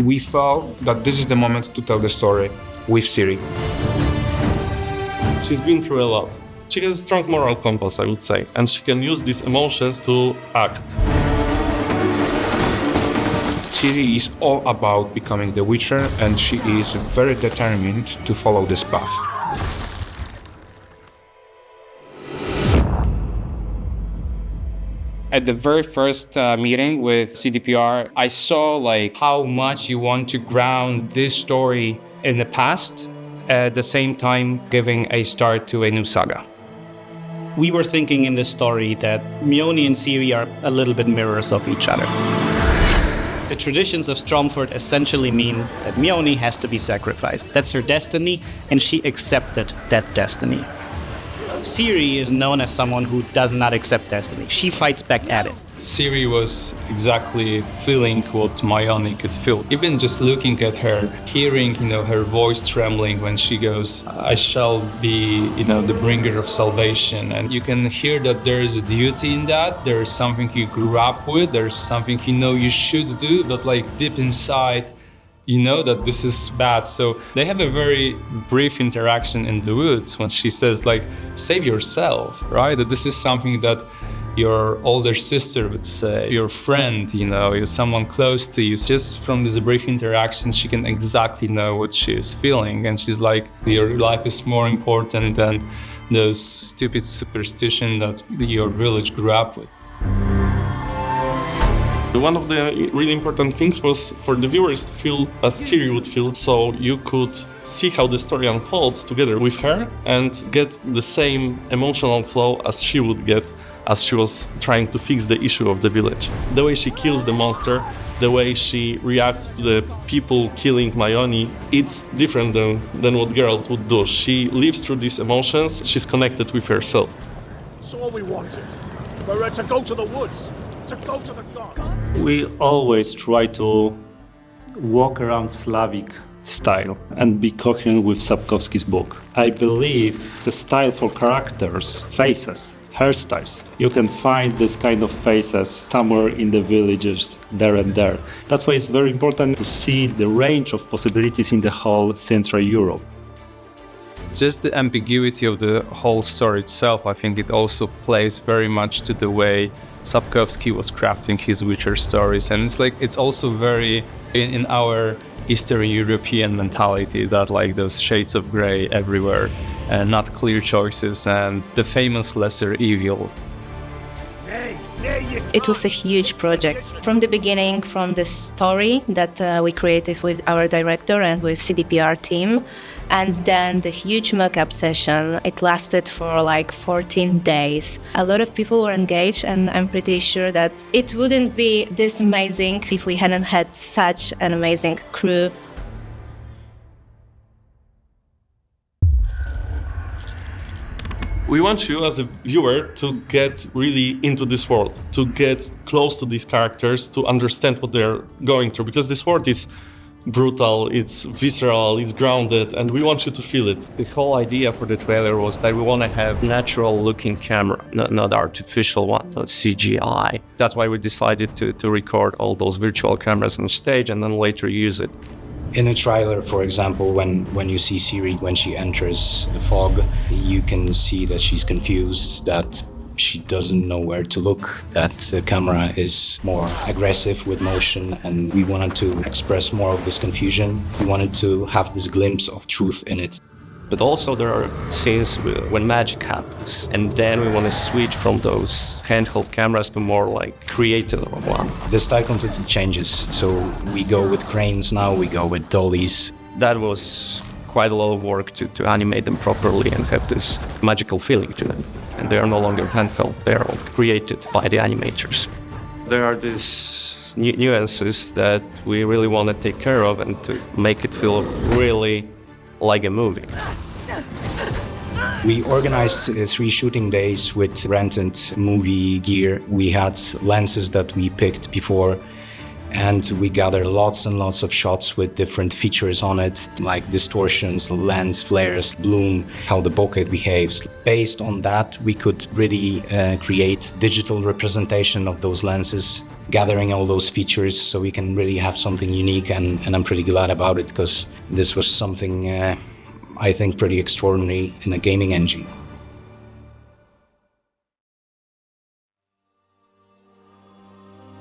We thought that this is the moment to tell the story with Siri. She's been through a lot. She has a strong moral compass, I would say, and she can use these emotions to act. Siri is all about becoming the Witcher, and she is very determined to follow this path. At the very first meeting with CDPR, I saw how much you want to ground this story in the past, at the same time giving a start to a new saga. We were thinking in this story that Mjolnir and Ciri are a little bit mirrors of each other. The traditions of Stromford essentially mean that Mjolnir has to be sacrificed. That's her destiny, and she accepted that destiny. Ciri is known as someone who does not accept destiny. She fights back at it. Ciri was exactly feeling what Mjolnir could feel. Even just looking at her, hearing, her voice trembling when she goes, I shall be, the bringer of salvation. And you can hear that there is a duty in that. There is something you grew up with. There's something you should do, but deep inside, that this is bad. So they have a very brief interaction in the woods when she says, save yourself, right? That this is something that your older sister would say, your friend, you're someone close to you. Just from this brief interaction, she can exactly know what she is feeling. And she's like, your life is more important than those stupid superstition that your village grew up with. One of the really important things was for the viewers to feel as Ciri would feel, so you could see how the story unfolds together with her and get the same emotional flow as she would get as she was trying to fix the issue of the village. The way she kills the monster, the way she reacts to the people killing Mjolnir, it's different than what Geralt would do. She lives through these emotions, she's connected with herself. That's all we wanted. We're to go to the woods, to go to the gods. We always try to walk around Slavic style and be coherent with Sapkowski's book. I believe the style for characters, faces, hairstyles, you can find this kind of faces somewhere in the villages there and there. That's why it's very important to see the range of possibilities in the whole Central Europe. Just the ambiguity of the whole story itself, I think it also plays very much to the way Sapkowski was crafting his Witcher stories. And it's also very in our Eastern European mentality that those shades of gray everywhere and not clear choices and the famous lesser evil. It was a huge project. From the beginning, from the story that we created with our director and with CDPR team, and then the huge mock-up session. It lasted for 14 days. A lot of people were engaged, and I'm pretty sure that it wouldn't be this amazing if we hadn't had such an amazing crew. We want you as a viewer to get really into this world, to get close to these characters, to understand what they're going through, because this world is brutal, it's visceral, it's grounded, and we want you to feel it. The whole idea for the trailer was that we want to have natural looking camera, not artificial one, not CGI. That's why we decided to record all those virtual cameras on stage and then later use it. In a trailer, for example, when you see Ciri, when she enters the fog, you can see that she's confused, that she doesn't know where to look, that the camera is more aggressive with motion, and we wanted to express more of this confusion. We wanted to have this glimpse of truth in it. But also there are scenes when magic happens, and then we want to switch from those handheld cameras to more creative one. The style completely changes, so we go with cranes now, we go with dollies. That was quite a lot of work to animate them properly and have this magical feeling to them. And they are no longer handheld, they are all created by the animators. There are these nuances that we really want to take care of and to make it feel really like a movie. We organized 3 shooting days with rented movie gear. We had lenses that we picked before, and we gather lots and lots of shots with different features on it, like distortions, lens flares, bloom, how the bokeh behaves. Based on that, we could really create digital representation of those lenses, gathering all those features so we can really have something unique, and I'm pretty glad about it because this was something I think pretty extraordinary in a gaming engine.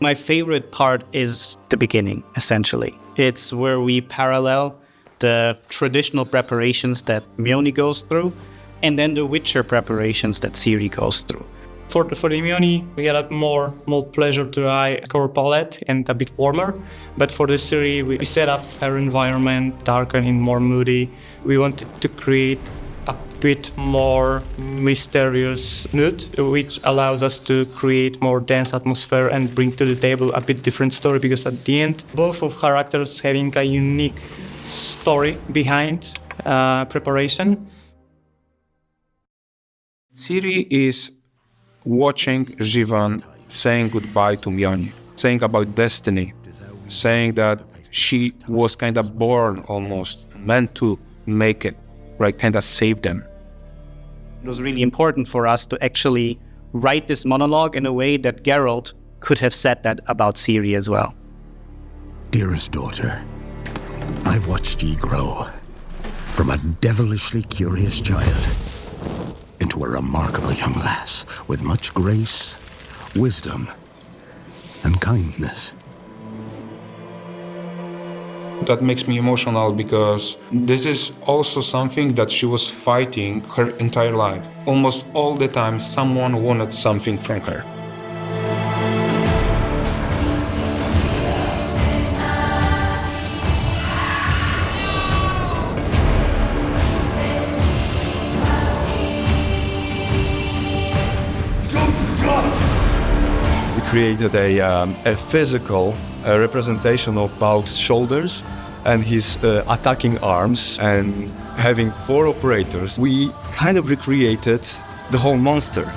My favorite part is the beginning, essentially. It's where we parallel the traditional preparations that Mioni goes through and then the Witcher preparations that Ciri goes through. For the Mioni, we had a more pleasure to eye color palette and a bit warmer. But for the Ciri, we set up our environment darker and more moody. We wanted to create a bit more mysterious mood, which allows us to create more dense atmosphere and bring to the table a bit different story, because at the end, both of characters having a unique story behind preparation. Ciri is watching Jivan saying goodbye to Mioni, saying about destiny, saying that she was kind of born almost, meant to make it, right, kind of save them. It was really important for us to actually write this monologue in a way that Geralt could have said that about Ciri as well. Dearest daughter, I've watched ye grow from a devilishly curious child into a remarkable young lass with much grace, wisdom, and kindness. That makes me emotional because this is also something that she was fighting her entire life. Almost all the time, someone wanted something from her. Created a physical representation of Bauk's shoulders and his attacking arms, and having 4 operators, we kind of recreated the whole monster.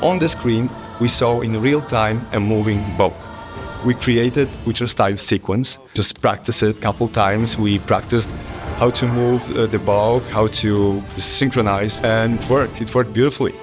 On the screen, we saw in real time a moving Bauk. We created Witcher-style sequence, just practice it a couple times. We practiced how to move the Bauk, how to synchronize, and it worked beautifully.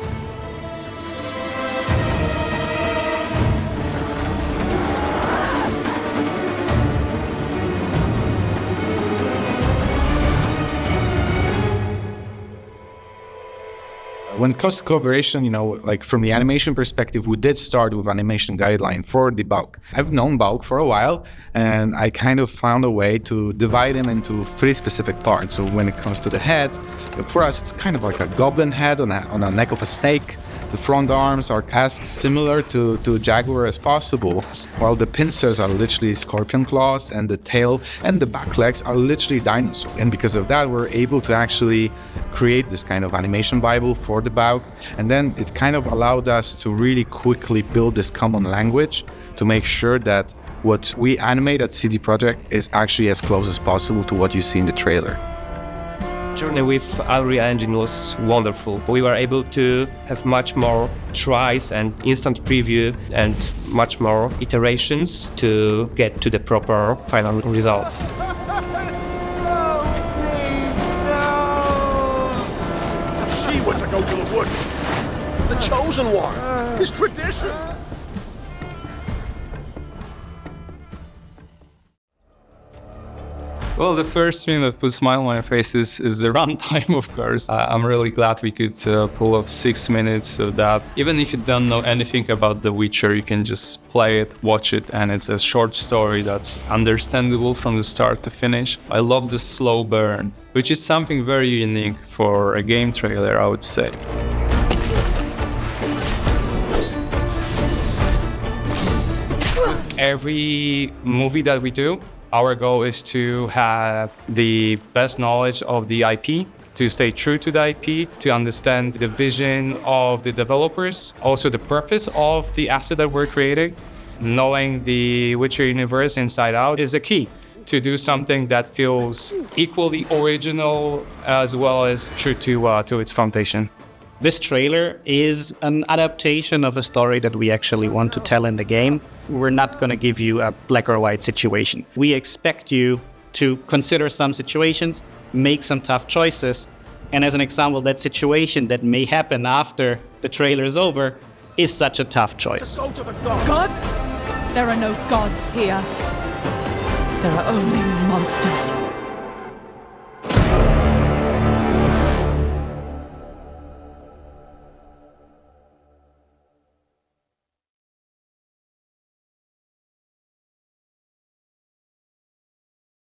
When it comes to cooperation, like from the animation perspective, we did start with animation guideline for the Bauk. I've known Bauk for a while, and I kind of found a way to divide him into 3 specific parts. So when it comes to the head, for us, it's kind of like a goblin head on a neck of a snake. The front arms are as similar to jaguar as possible, while the pincers are literally scorpion claws, and the tail and the back legs are literally dinosaur. And because of that, we're able to actually create this kind of animation Bible for the Bauk. And then it kind of allowed us to really quickly build this common language to make sure that what we animate at CD Projekt is actually as close as possible to what you see in the trailer. Journey with Unreal Engine was wonderful. We were able to have much more tries and instant preview and much more iterations to get to the proper final result. She were to go to the woods. The chosen one. His tradition. Well, the first thing that puts a smile on my face is the runtime, of course. I'm really glad we could pull off 6 minutes so that even if you don't know anything about The Witcher, you can just play it, watch it, and it's a short story that's understandable from the start to finish. I love the slow burn, which is something very unique for a game trailer, I would say. Every movie that we do, our goal is to have the best knowledge of the IP, to stay true to the IP, to understand the vision of the developers, also the purpose of the asset that we're creating. Knowing the Witcher universe inside out is a key to do something that feels equally original as well as true to its foundation. This trailer is an adaptation of a story that we actually want to tell in the game. We're not going to give you a black or white situation. We expect you to consider some situations, make some tough choices, and as an example, that situation that may happen after the trailer is over is such a tough choice. Gods? There are no gods here. There are only monsters.